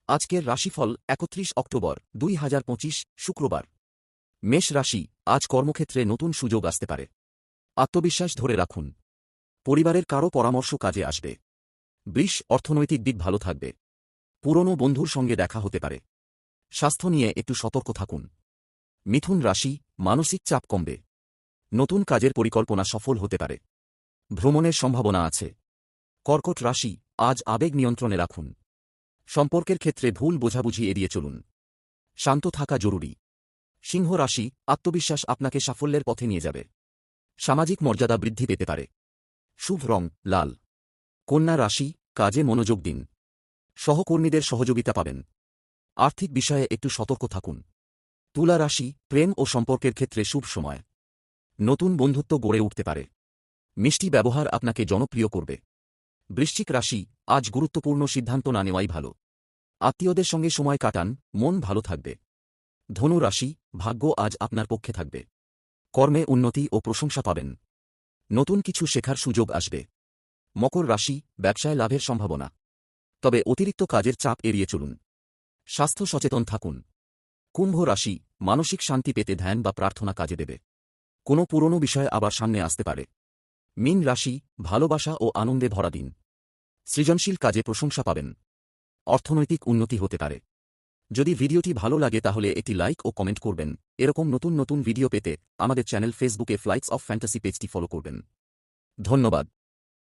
আজকের রাশিফল ৩১ অক্টোবর ২০২৫ শুক্রবার। মেষ রাশি, আজ কর্মক্ষেত্রে নতুন সুযোগ আসতে পারে। আত্মবিশ্বাস ধরে রাখুন। পরিবারের কারও পরামর্শ কাজে আসবে। বৃষ, অর্থনৈতিক দিক ভালো থাকবে। পুরনো বন্ধুর সঙ্গে দেখা হতে পারে। স্বাস্থ্য নিয়ে একটু সতর্ক থাকুন। মিথুন রাশি, মানসিক চাপ কমবে। নতুন কাজের পরিকল্পনা সফল হতে পারে। ভ্রমণের সম্ভাবনা আছে। কর্কট রাশি, আজ আবেগ নিয়ন্ত্রণে রাখুন। সম্পর্কের ক্ষেত্রে ভুল বোঝাবুঝি এড়িয়ে চলুন। শান্ত থাকা জরুরি। সিংহ রাশি, আত্মবিশ্বাস আপনাকে সাফল্যের পথে নিয়ে যাবে। সামাজিক মর্যাদা বৃদ্ধি পেতে পারে। শুভ রং লাল। কন্যা রাশি, কাজে মনোযোগ দিন। সহকর্মীদের সহযোগিতা পাবেন। আর্থিক বিষয়ে একটু সতর্ক থাকুন। তুলা রাশি, প্রেম ও সম্পর্কের ক্ষেত্রে শুভ সময়। নতুন বন্ধুত্ব গড়ে উঠতে পারে। মিষ্টি ব্যবহার আপনাকে জনপ্রিয় করবে। বৃশ্চিক রাশি, আজ গুরুত্বপূর্ণ সিদ্ধান্ত না নেওয়াই ভালো। আত্মীয়দের সঙ্গে সময় কাটান, মন ভালো থাকবে। ধনু রাশি, ভাগ্য আজ আপনার পক্ষে থাকবে। কর্মে উন্নতি ও প্রশংসা পাবেন। নতুন কিছু শেখার সুযোগ আসবে। মকর রাশি, ব্যবসায় লাভের সম্ভাবনা। তবে অতিরিক্ত কাজের চাপ এড়িয়ে চলুন। স্বাস্থ্য সচেতন থাকুন। কুম্ভ রাশি, মানসিক শান্তি পেতে ধ্যান বা প্রার্থনা কাজে দেবে। কোনো পুরনো বিষয় আবার সামনে আসতে পারে। মীন রাশি, ভালোবাসা ও আনন্দে ভরা দিন। সৃজনশীল কাজে প্রশংসা পাবেন। অর্থনৈতিক উন্নতি হতে পারে। যদি ভিডিওটি ভালো লাগে তাহলে একটি লাইক ও কমেন্ট করবেন। এরকম নতুন নতুন ভিডিও পেতে আমাদের চ্যানেল ফেসবুকে ফ্লাইটস অফ ফ্যান্টাসি পেজটি ফলো করবেন। ধন্যবাদ।